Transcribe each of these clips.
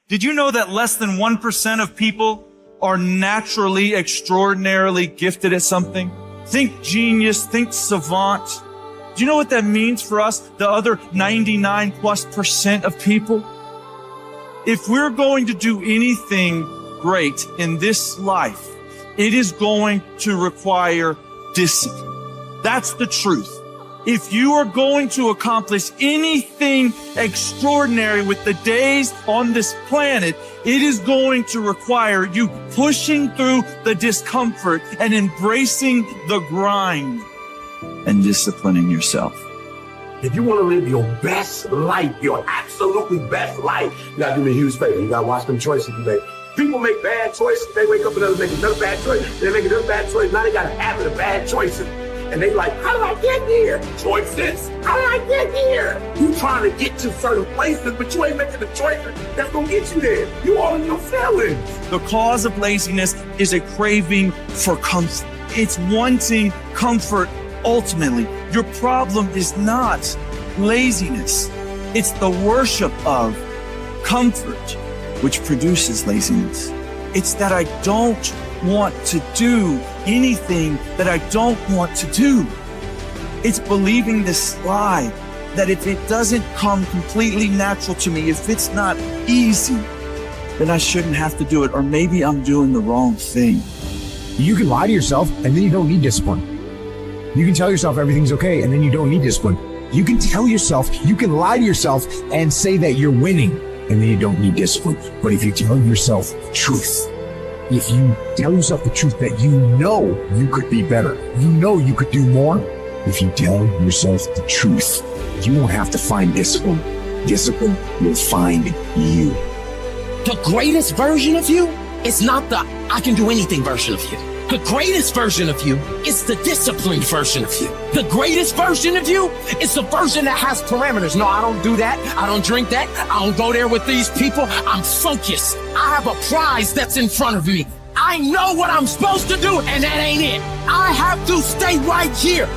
Did you know that less than 1% of people are naturally extraordinarily gifted at something? Think genius, think savant. Do you know what that means for us, the other 99+% of people? If we're going to do anything great in this life, it is going to require discipline. That's the truth. If you are going to accomplish anything extraordinary with the days on this planet, it is going to require you pushing through the discomfort and embracing the grind and disciplining yourself. If you want to live your best life, your absolutely best life, you got to do me a huge favor. You got to watch them choices you make. People make bad choices. They wake up and make another bad choice. They make another bad choice. Now they got a habit of bad choices. And they like, how did I get here? Choices. How did I get here? You trying to get to certain places, but you ain't making the choices that's going to get you there. You all in your feelings. The cause of laziness is a craving for comfort. It's wanting comfort ultimately. Your problem is not laziness. It's the worship of comfort, which produces laziness. It's that I don't want to do anything that I don't want to do. It's believing this lie that if it doesn't come completely natural to me, if it's not easy, then I shouldn't have to do it, or maybe I'm doing the wrong thing. You can lie to yourself and then you don't need discipline. You can tell yourself everything's okay and then you don't need discipline. You can tell yourself, you can lie to yourself and say that you're winning and then you don't need discipline. But if you tell yourself the truth, if you tell yourself the truth that you know you could be better, you know you could do more, if you tell yourself the truth, you won't have to find discipline. Discipline will find you. The greatest version of you is not the I can do anything version of you. The greatest version of you is the disciplined version of you. The greatest version of you is the version that has parameters. No, I don't do that. I don't drink that. I don't go there with these people. I'm focused. I have a prize that's in front of me. I know what I'm supposed to do, and that ain't it. I have to stay right here.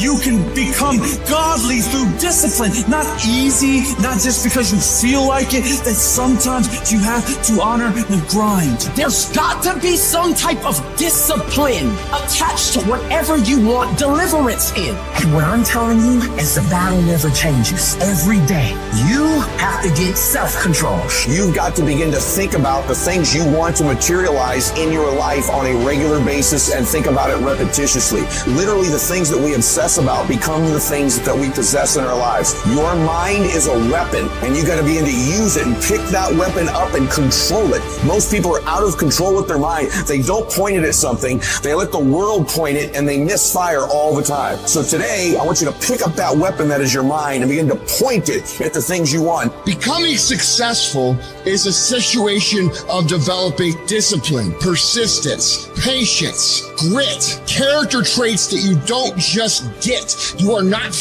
You can become godly through discipline, not easy, not just because you feel like it, that sometimes you have to honor the grind. There's got to be some type of discipline attached to whatever you want deliverance in. And what I'm telling you is the battle never changes. Every day, you have to get self-control. You've got to begin to think about the things you want to materialize in your life on a regular basis and think about it repetitiously. Literally, the things that we obsess about become the things that we possess in our lives. Your mind is a weapon, and you got to begin to use it and pick that weapon up and control it. Most people are out of control with their mind. They don't point it at something. They let the world point it, and they misfire all the time. So today, I want you to pick up that weapon that is your mind and begin to point it at the things you want. Becoming successful is a situation of developing discipline, persistence, patience, grit, character traits that you don't just get. You are not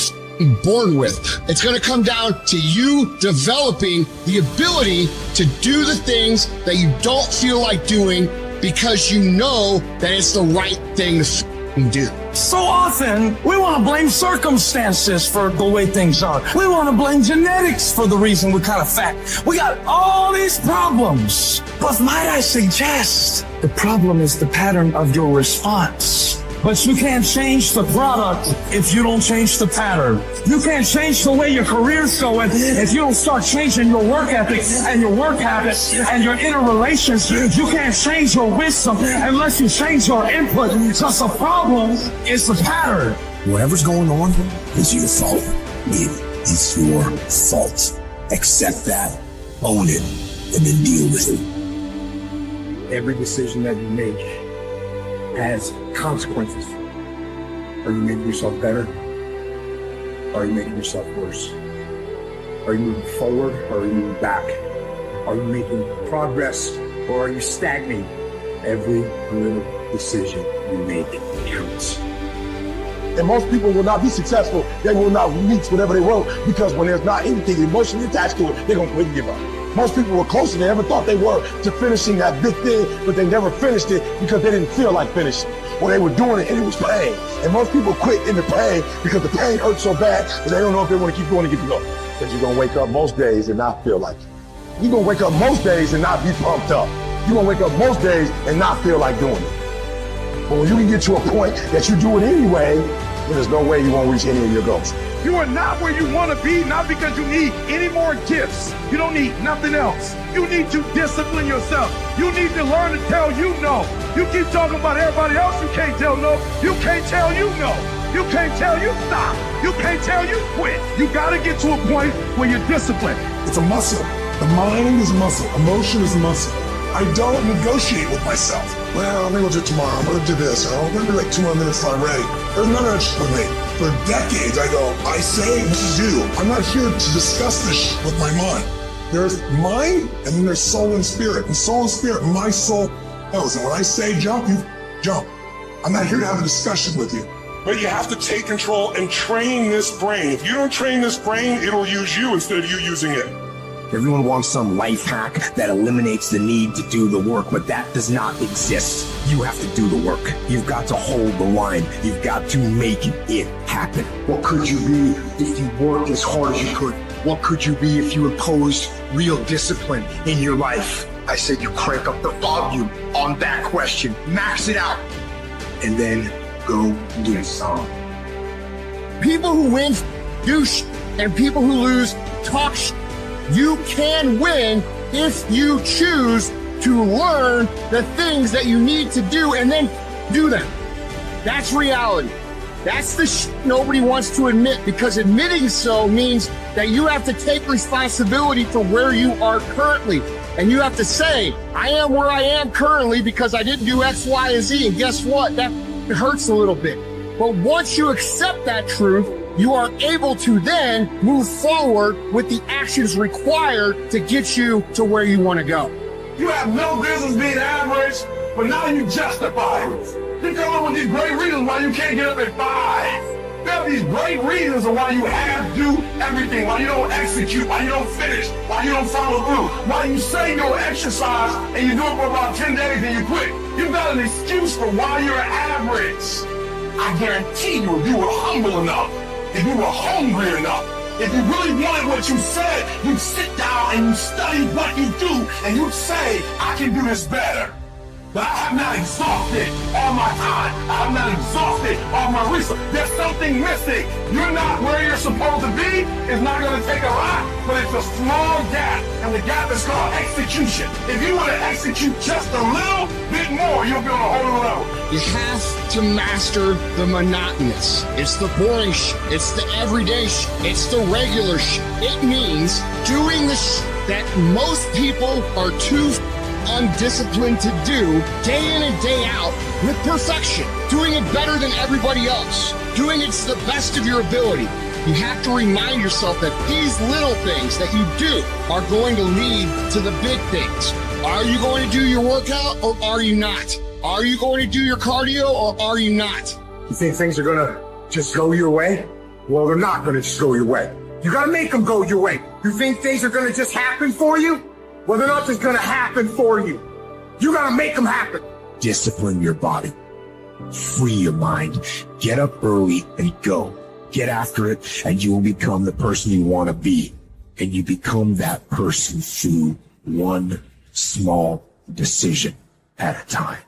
born with. It's going to come down to you developing the ability to do the things that you don't feel like doing because you know that it's the right thing to do. So often, we want to blame circumstances for the way things are. We want to blame genetics for the reason we're kind of fat. We got all these problems. But might I suggest, the problem is the pattern of your response. But you can't change the product if you don't change the pattern. You can't change the way your career's going if you don't start changing your work ethic and your work habits and your inner relations. You can't change your wisdom unless you change your input, because the problem is the pattern. Whatever's going on is your fault. It is your fault. Accept that, own it, and then deal with it. Every decision that you make has consequences. Are you making yourself better? Are you making yourself worse? Are you moving forward or are you moving back? Are you making progress or are you stagnating? Every little decision you make counts. And most people will not be successful. They will not reach whatever they want, because when there's not anything emotionally attached to it, they're going to quit and give up. Most people were closer than they ever thought they were to finishing that big thing, but they never finished it because they didn't feel like finishing. Or they were doing it and it was pain. And most people quit in the pain because the pain hurts so bad that they don't know if they want to keep going to get it up. Because you're going to wake up most days and not feel like it. You're gonna wake up most days and not be pumped up. You're gonna wake up most days and not feel like doing it. But when you can get to a point that you do it anyway, then there's no way you won't reach any of your goals. You are not where you want to be, not because you need any more gifts. You don't need nothing else. You need to discipline yourself. You need to learn to tell you no. You keep talking about everybody else, you can't tell no. You can't tell you no. You can't tell you stop. You can't tell you quit. You got to get to a point where you're disciplined. It's a muscle. The mind is a muscle. Emotion is a muscle. I don't negotiate with myself. Well, I'm gonna do it tomorrow. I'm gonna do this. I'm gonna be like 2 more minutes till I'm ready. There's none of that shit with me. For decades, I go, I say what to do. I'm not here to discuss this shit with my mind. There's mind, and then there's soul and spirit. And soul and spirit, my soul knows. And when I say jump, you jump. I'm not here to have a discussion with you. But you have to take control and train this brain. If you don't train this brain, it'll use you instead of you using it. Everyone wants some life hack that eliminates the need to do the work, but that does not exist. You have to do the work. You've got to hold the line. You've got to make it happen. What could you be if you worked as hard as you could? What could you be if you imposed real discipline in your life? I said you crank up the volume on that question, max it out, and then go do some. People who win do sh, and people who lose talk sh. You can win if you choose to learn the things that you need to do and then do them. That's reality. That's the sh nobody wants to admit, because admitting so means that you have to take responsibility for where you are currently. And you have to say, I am where I am currently because I didn't do X, Y, and Z. And guess what? That hurts a little bit. But once you accept that truth, you are able to then move forward with the actions required to get you to where you want to go. You have no business being average, but now you justify it. You come up with these great reasons why you can't get up at 5. You have these great reasons of why you have to do everything, why you don't execute, why you don't finish, why you don't follow through, why you say you'll exercise and you do it for about 10 days and you quit. You've got an excuse for why you're average. I guarantee you, if you were humble enough, if you were hungry enough, if you really wanted what you said, you'd sit down and you study what you do and you'd say, I can do this better. But I have not exhausted all my time. I have not exhausted all my resources. There's something missing. You're not where you're supposed to be. It's not going to take a lot, but it's a small gap. And the gap is called execution. If you want to execute just a little bit more, you'll be on a whole new level. You have to master the monotonous. It's the boring sh. It's the everyday sh. It's the regular sh. It means doing the sh that most people are too undisciplined to do day in and day out with perfection, doing it better than everybody else, doing it to the best of your ability. You have to remind yourself that these little things that you do are going to lead to the big things. Are you going to do your workout or are you not? Are you going to do your cardio or are you not? You think things are gonna just go your way? Well, they're not gonna just go your way. You gotta make them go your way. You think things are gonna just happen for you? Well, they're not just gonna happen for you. You gotta make them happen. Discipline your body. Free your mind. Get up early and go. Get after it, and you will become the person you want to be. And you become that person through one small decision at a time.